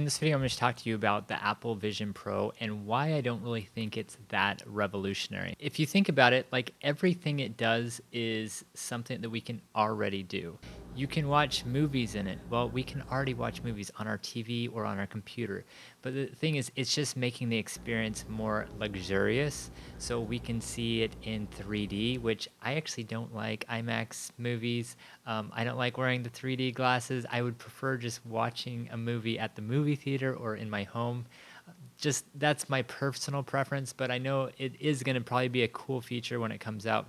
In this video, I'm going to talk to you about the Apple Vision Pro and why I don't really think it's that revolutionary. If you think about it, like everything it does is something that we can already do. You can watch movies in it. Well, we can already watch movies on our TV or on our computer. But the thing is, it's just making the experience more luxurious so we can see it in 3D, which I actually don't like IMAX movies. I don't like wearing the 3D glasses. I would prefer just watching a movie at the movie theater or in my home. Just that's my personal preference, but I know it is going to probably be a cool feature when it comes out.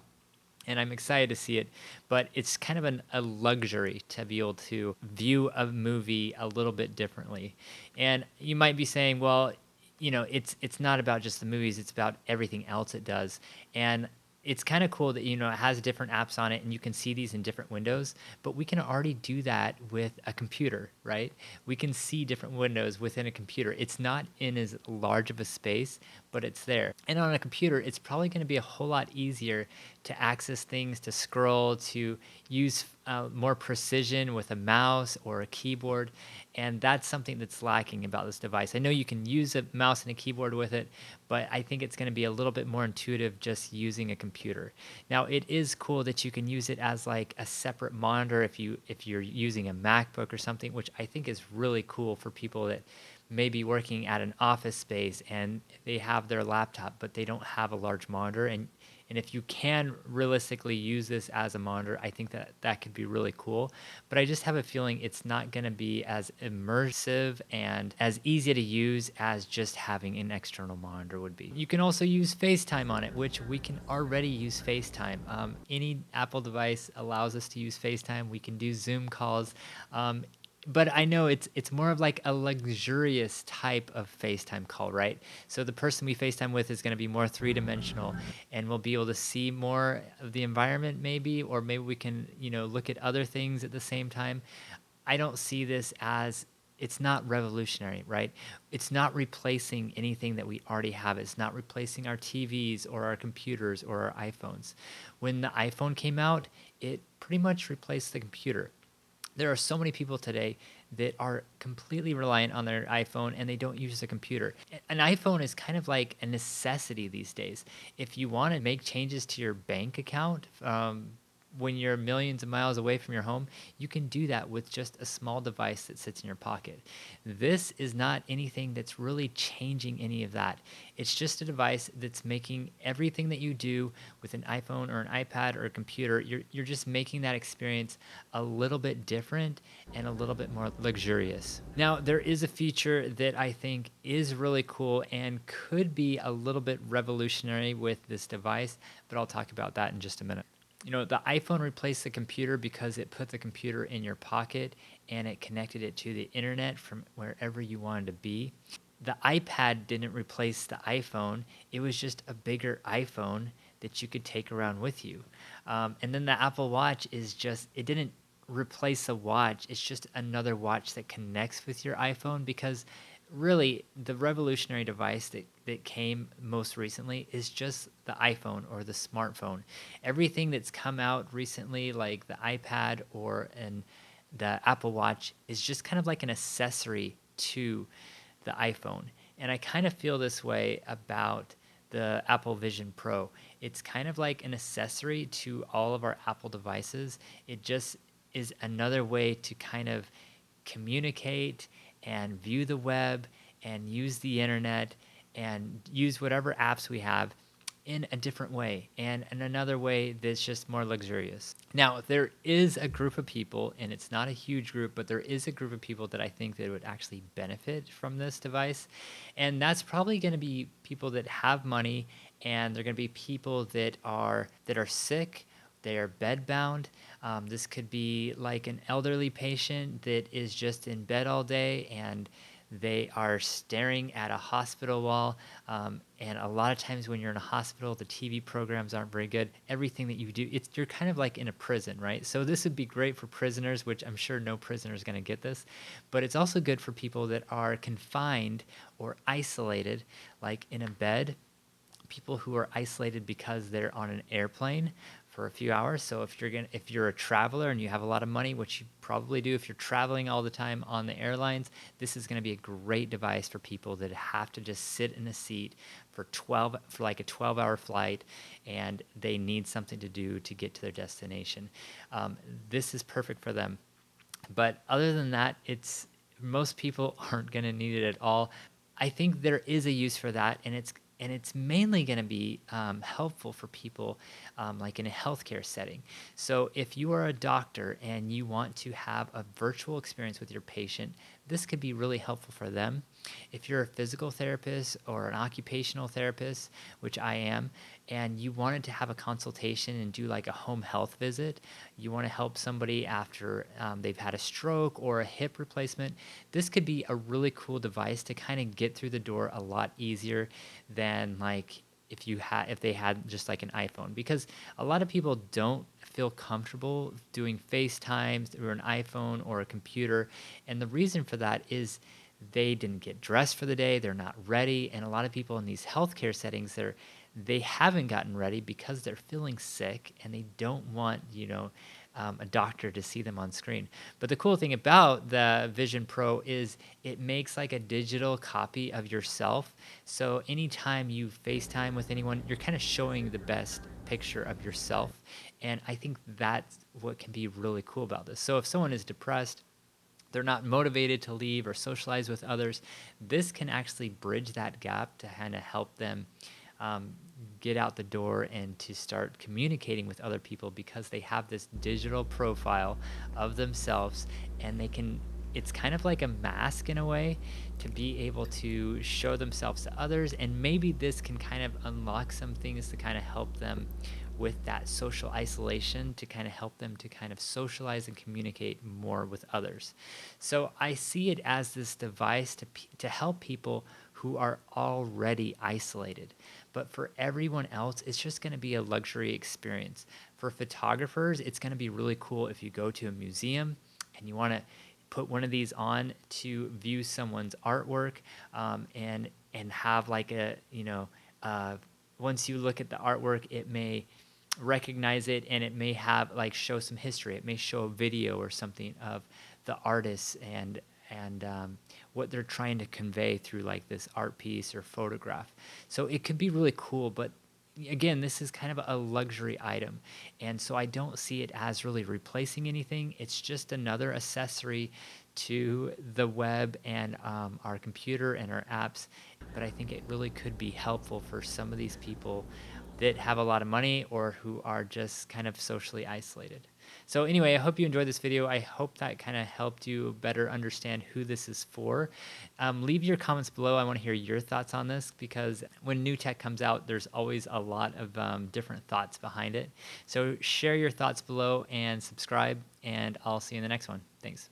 And I'm excited to see it, but it's kind of a luxury to be able to view a movie a little bit differently. And you might be saying, well, it's not about just the movies; it's about everything else it does. And it's kind of cool that it has different apps on it, and you can see these in different windows. But we can already do that with a computer, right? We can see different windows within a computer. It's not in as large of a space, but it's there. And on a computer, it's probably going to be a whole lot easier to access things, to scroll, to use more precision with a mouse or a keyboard. And that's something that's lacking about this device. I know you can use a mouse and a keyboard with it, but I think it's going to be a little bit more intuitive just using a computer. Now, it is cool that you can use it as like a separate monitor if you're using a MacBook or something, which I think is really cool for people that may be working at an office space and they have their laptop, but they don't have a large monitor. And if you can realistically use this as a monitor, I think that could be really cool. But I just have a feeling it's not going to be as immersive and as easy to use as just having an external monitor would be. You can also use FaceTime on it, which we can already use FaceTime. Any Apple device allows us to use FaceTime. We can do Zoom calls. But I know it's more of like a luxurious type of FaceTime call, right? So the person we FaceTime with is going to be more three-dimensional, and we'll be able to see more of the environment maybe, or maybe we can, look at other things at the same time. I don't see this as it's not revolutionary, right? It's not replacing anything that we already have. It's not replacing our TVs or our computers or our iPhones. When the iPhone came out, it pretty much replaced the computer. There are so many people today that are completely reliant on their iPhone and they don't use a computer. An iPhone is kind of like a necessity these days. If you want to make changes to your bank account, when you're millions of miles away from your home, you can do that with just a small device that sits in your pocket. This is not anything that's really changing any of that. It's just a device that's making everything that you do with an iPhone or an iPad or a computer, you're just making that experience a little bit different and a little bit more luxurious. Now, there is a feature that I think is really cool and could be a little bit revolutionary with this device, but I'll talk about that in just a minute. The iPhone replaced the computer because it put the computer in your pocket and it connected it to the internet from wherever you wanted to be. The iPad didn't replace the iPhone. It was just a bigger iPhone that you could take around with you. And then the Apple Watch it didn't replace a watch. It's just another watch that connects with your iPhone because really the revolutionary device that came most recently is just the iPhone or the smartphone. Everything that's come out recently, like the iPad the Apple Watch, is just kind of like an accessory to the iPhone. And I kind of feel this way about the Apple Vision Pro. It's kind of like an accessory to all of our Apple devices. It just is another way to kind of communicate and view the web and use the internet and use whatever apps we have in a different way and in another way that's just more luxurious. Now, there is a group of people, and it's not a huge group, but there is a group of people that I think that would actually benefit from this device. And that's probably going to be people that have money, and they're going to be people that are sick. They are bedbound. This could be like an elderly patient that is just in bed all day and they are staring at a hospital wall. And a lot of times when you're in a hospital, the TV programs aren't very good. Everything that you do, you're kind of like in a prison, right? So this would be great for prisoners, which I'm sure no prisoner is going to get this. But it's also good for people that are confined or isolated, like in a bed, people who are isolated because they're on an airplane for a few hours. So if you're a traveler and you have a lot of money, which you probably do if you're traveling all the time on the airlines, this is going to be a great device for people that have to just sit in a seat for like a 12-hour flight, and they need something to do to get to their destination. This is perfect for them. But other than that, it's most people aren't going to need it at all. I think there is a use for that, and it's mainly going to be helpful for people like in a healthcare setting. So if you are a doctor and you want to have a virtual experience with your patient, this could be really helpful for them. If you're a physical therapist or an occupational therapist, which I am, and you wanted to have a consultation and do like a home health visit, you want to help somebody after they've had a stroke or a hip replacement, this could be a really cool device to kind of get through the door a lot easier than like if they had just like an iPhone, because a lot of people don't feel comfortable doing FaceTime through an iPhone or a computer, and the reason for that is they didn't get dressed for the day, they're not ready, and a lot of people in these healthcare settings, they haven't gotten ready because they're feeling sick and they don't want a doctor to see them on screen. But the cool thing about the Vision Pro is it makes like a digital copy of yourself. So anytime you FaceTime with anyone, you're kind of showing the best picture of yourself. And I think that's what can be really cool about this. So if someone is depressed, they're not motivated to leave or socialize with others, this can actually bridge that gap to kind of help them get out the door and to start communicating with other people, because they have this digital profile of themselves, and it's kind of like a mask in a way to be able to show themselves to others. And maybe this can kind of unlock some things to kind of help them with that social isolation, to kind of help them to kind of socialize and communicate more with others. So I see it as this device to help people who are already isolated. But for everyone else, it's just going to be a luxury experience. For photographers, it's going to be really cool if you go to a museum and you want to put one of these on to view someone's artwork, and have like once you look at the artwork, it may recognize it, and it may have like show some history. It may show a video or something of the artist and what they're trying to convey through like this art piece or photograph. So it could be really cool, but again, this is kind of a luxury item. And so I don't see it as really replacing anything. It's just another accessory to the web and our computer and our apps. But I think it really could be helpful for some of these people that have a lot of money or who are just kind of socially isolated. So anyway, I hope you enjoyed this video. I hope that kind of helped you better understand who this is for. Leave your comments below. I want to hear your thoughts on this, because when new tech comes out, there's always a lot of different thoughts behind it. So share your thoughts below and subscribe, and I'll see you in the next one. Thanks.